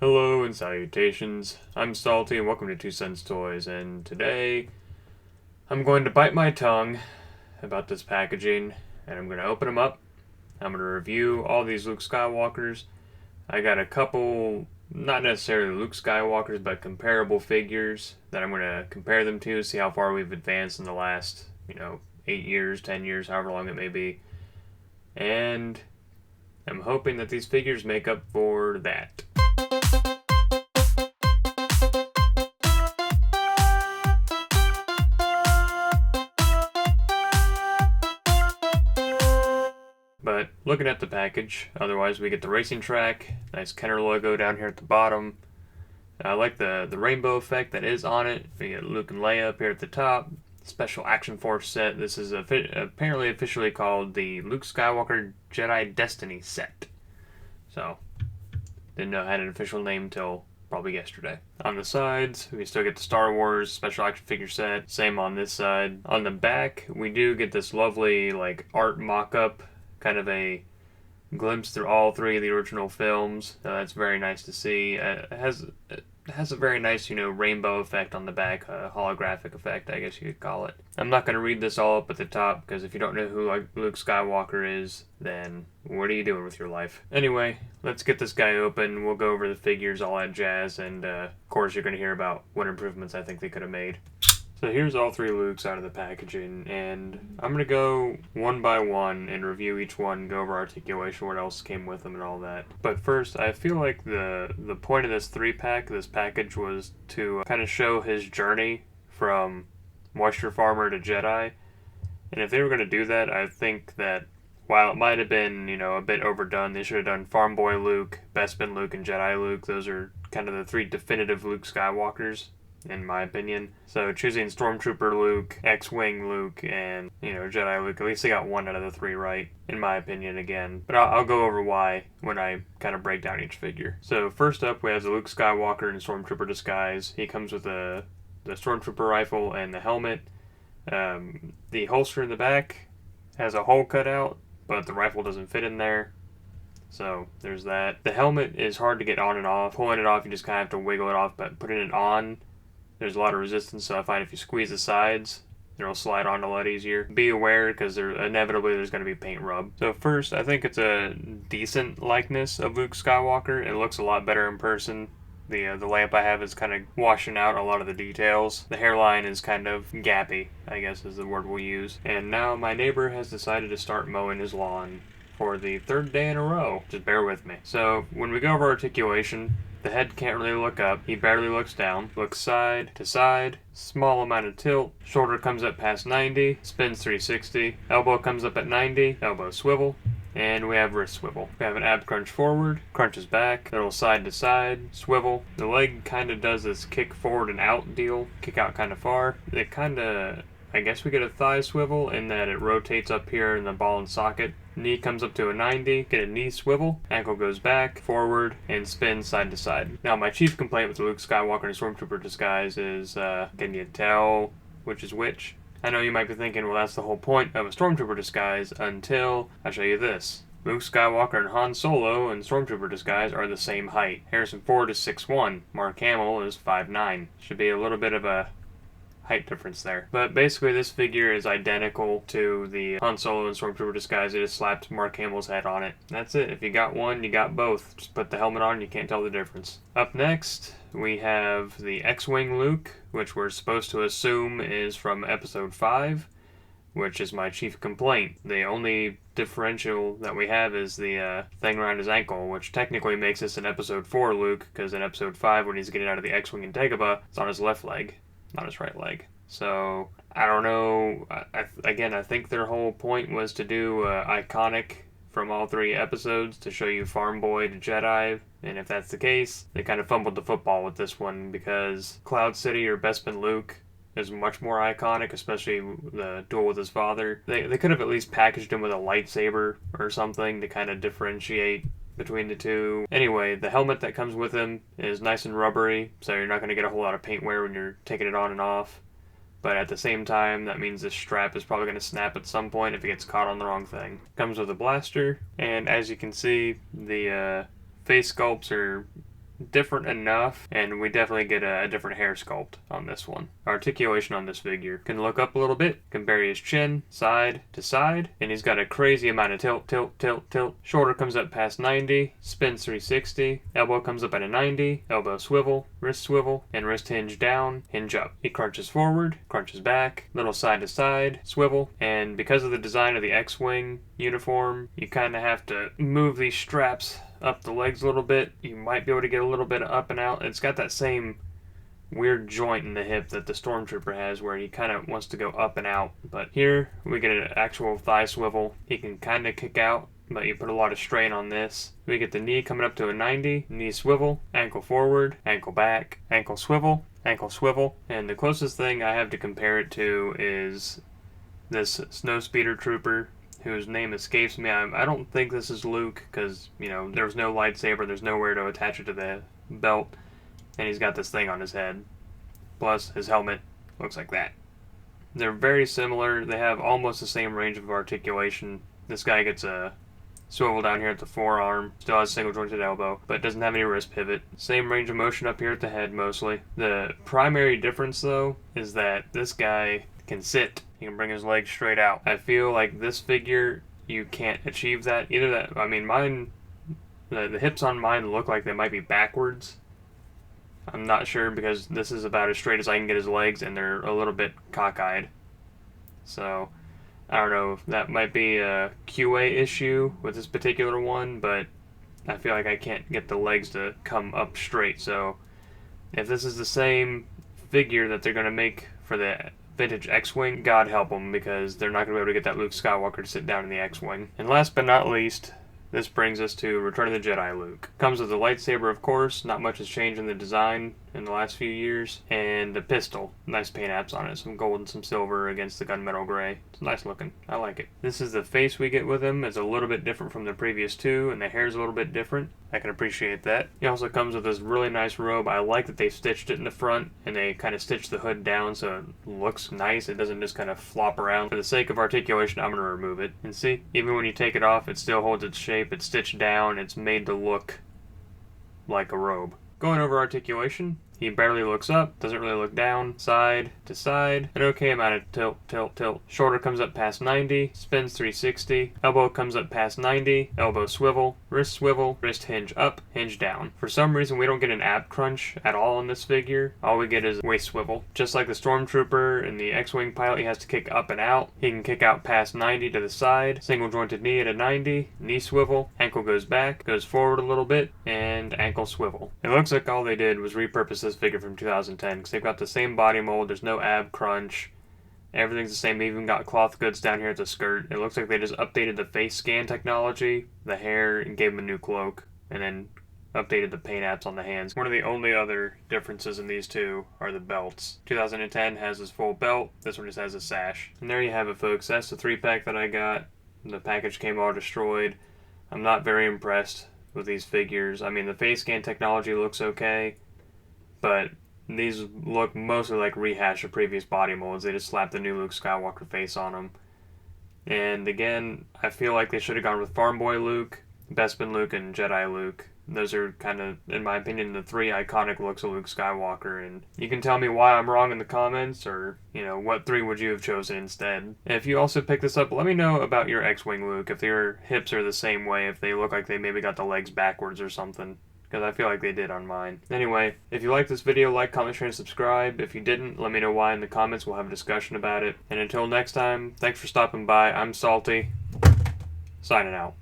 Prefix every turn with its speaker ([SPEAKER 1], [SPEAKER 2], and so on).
[SPEAKER 1] Hello and salutations. I'm Salty and welcome to 2 Cents Toys, and today I'm going to bite my tongue about this packaging and I'm going to open them up. I'm going to review all these Luke Skywalkers. I got a couple, not necessarily Luke Skywalkers, but comparable figures that I'm going to compare them to, see how far we've advanced in the last, 8 years, 10 years, however long it may be. And I'm hoping that these figures make up for that. But looking at the package, otherwise we get the racing track, nice Kenner logo down here at the bottom. I like the rainbow effect that is on it. We get Luke and Leia up here at the top. Special Action Force set. This is apparently officially called the Luke Skywalker Jedi Destiny set. So, didn't know it had an official name till probably yesterday. On the sides, we still get the Star Wars Special Action Figure set. Same on this side. On the back, we do get this lovely art mock-up, kind of a glimpse through all three of the original films. That's very nice to see. It has a very nice, rainbow effect on the back, holographic effect, I guess you could call it. I'm not going to read this all up at the top, because if you don't know who Luke Skywalker is, then what are you doing with your life? Anyway, let's get this guy open. We'll go over the figures, all that jazz, and of course you're going to hear about what improvements I think they could have made. So here's all three Lukes out of the packaging, and I'm going to go one by one and review each one, go over articulation, what else came with them and all that. But first, I feel like the point of this 3-pack, this package, was to kind of show his journey from moisture farmer to Jedi. And if they were going to do that, I think that while it might have been, a bit overdone, they should have done Farm Boy Luke, Bespin Luke, and Jedi Luke. Those are kind of the 3 definitive Luke Skywalkers, in my opinion. So choosing Stormtrooper Luke, XWing Luke, and, Jedi Luke, at least they got 1 out of the 3 right, in my opinion, again. But I'll go over why when I kind of break down each figure. So first up, we have the Luke Skywalker in Stormtrooper Disguise. He comes with the Stormtrooper rifle and the helmet. The holster in the back has a hole cut out, but the rifle doesn't fit in there. So there's that. The helmet is hard to get on and off. Pulling it off, you just kind of have to wiggle it off, but putting it on, there's a lot of resistance, so I find if you squeeze the sides, it'll slide on a lot easier. Be aware, because inevitably there's going to be paint rub. So first, I think it's a decent likeness of Luke Skywalker. It looks a lot better in person. The lamp I have is kind of washing out a lot of the details. The hairline is kind of gappy, I guess is the word we'll use. And now my neighbor has decided to start mowing his lawn for the 3rd day in a row. Just bear with me. So when we go over articulation, the head can't really look up. He barely looks down. Looks side to side. Small amount of tilt. Shoulder comes up past 90. Spins 360. Elbow comes up at 90. Elbow swivel. And we have wrist swivel. We have an ab crunch forward. Crunches back. Little side to side. Swivel. The leg kind of does this kick forward and out deal. Kick out kind of far. It kind of, I guess we get a thigh swivel in that it rotates up here in the ball and socket. Knee comes up to a 90, get a knee swivel, ankle goes back, forward, and spins side to side. Now, my chief complaint with the Luke Skywalker and Stormtrooper Disguise is, can you tell which is which? I know you might be thinking, well, that's the whole point of a Stormtrooper Disguise until I show you this. Luke Skywalker and Han Solo in Stormtrooper Disguise are the same height. Harrison Ford is 6'1", Mark Hamill is 5'9". Should be a little bit of a height difference there. But basically this figure is identical to the Han Solo and Stormtrooper Disguise. It just slapped Mark Hamill's head on it. That's it. If you got one, you got both. Just put the helmet on, you can't tell the difference. Up next, we have the X-Wing Luke, which we're supposed to assume is from Episode 5, which is my chief complaint. The only differential that we have is the thing around his ankle, which technically makes this an Episode 4 Luke, because in Episode 5, when he's getting out of the X-Wing in Dagobah, it's on his left leg, not his right leg. So, I don't know. I think their whole point was to do iconic from all 3 episodes to show you Farm Boy to Jedi, and if that's the case, they kind of fumbled the football with this one, because Cloud City or Bespin Luke is much more iconic, especially the duel with his father. They could have at least packaged him with a lightsaber or something to kind of differentiate between the two. Anyway, the helmet that comes with him is nice and rubbery, so you're not going to get a whole lot of paint wear when you're taking it on and off. But at the same time, that means this strap is probably going to snap at some point if it gets caught on the wrong thing. Comes with a blaster, and as you can see, the face sculpts are different enough, and we definitely get a different hair sculpt on this one. Articulation on this figure can look up a little bit, can bury his chin side to side, and he's got a crazy amount of tilt. Shoulder comes up past 90, spins 360, elbow comes up at a 90, elbow swivel, and wrist hinge down, hinge up. He crunches forward, crunches back, little side to side, swivel, and because of the design of the X-Wing uniform, you kind of have to move these straps up the legs a little bit. You might be able to get a little bit of up and out. It's got that same weird joint in the hip that the Stormtrooper has where he kind of wants to go up and out. But here we get an actual thigh swivel. He can kind of kick out, but you put a lot of strain on this. We get the knee coming up to a 90, knee swivel, ankle forward, ankle back, ankle swivel, and the closest thing I have to compare it to is this Snowspeeder Trooper whose name escapes me. I don't think this is Luke because, you know, there's no lightsaber, there's nowhere to attach it to the belt, and he's got this thing on his head. Plus, his helmet looks like that. They're very similar. They have almost the same range of articulation. This guy gets a swivel down here at the forearm, still has single jointed elbow, but doesn't have any wrist pivot. Same range of motion up here at the head mostly. The primary difference though is that this guy can sit. He can bring his legs straight out. I feel like this figure, you can't achieve that. Either that, I mean, mine, the hips on mine look like they might be backwards. I'm not sure because this is about as straight as I can get his legs and they're a little bit cockeyed. So, I don't know if that might be a QA issue with this particular one, but I feel like I can't get the legs to come up straight. So, if this is the same figure that they're going to make for the vintage X-Wing, God help them, because they're not going to be able to get that Luke Skywalker to sit down in the X-Wing. And last but not least, this brings us to Return of the Jedi Luke. Comes with a lightsaber, of course. Not much has changed in the design in the last few years. And a pistol. Nice paint apps on it. Some gold and some silver against the gunmetal gray. It's nice looking. I like it. This is the face we get with him. It's a little bit different from the previous two, and the hair's a little bit different. I can appreciate that. He also comes with this really nice robe. I like that they stitched it in the front, and they kind of stitched the hood down so it looks nice. It doesn't just kind of flop around. For the sake of articulation, I'm going to remove it. And see, even when you take it off, it still holds its shape. It's stitched down. It's made to look like a robe. Going over articulation, he barely looks up, doesn't really look down, side to side, an okay amount of tilt. Shoulder comes up past 90, spins 360, elbow comes up past 90, elbow swivel, wrist hinge up, hinge down. For some reason we don't get an ab crunch at all in this figure. All we get is waist swivel. Just like the Stormtrooper and the X-Wing pilot, he has to kick up and out. He can kick out past 90 to the side, single jointed knee at a 90, knee swivel, ankle goes back, goes forward a little bit, and ankle swivel. It looks like all they did was repurpose this figure from 2010 because they've got the same body mold. There's no ab crunch. Everything's the same. They even got cloth goods down here at the skirt. It looks like they just updated the face scan technology, the hair, and gave him a new cloak, and then updated the paint apps on the hands. One of the only other differences in these two are the belts. 2010 has this full belt. This one just has a sash. And there you have it, folks. That's the 3-pack that I got. The package came all destroyed. I'm not very impressed with these figures. I mean, the face scan technology looks okay, but these look mostly like rehash of previous body molds. They just slapped the new Luke Skywalker face on them. And again, I feel like they should have gone with Farm Boy Luke, Bespin Luke, and Jedi Luke. Those are kind of, in my opinion, the 3 iconic looks of Luke Skywalker. And you can tell me why I'm wrong in the comments, or, you know, what 3 would you have chosen instead. If you also pick this up, let me know about your X-Wing Luke, if your hips are the same way, if they look like they maybe got the legs backwards or something, because I feel like they did on mine. Anyway, if you liked this video, like, comment, share, and subscribe. If you didn't, let me know why in the comments. We'll have a discussion about it. And until next time, thanks for stopping by. I'm Salty, signing out.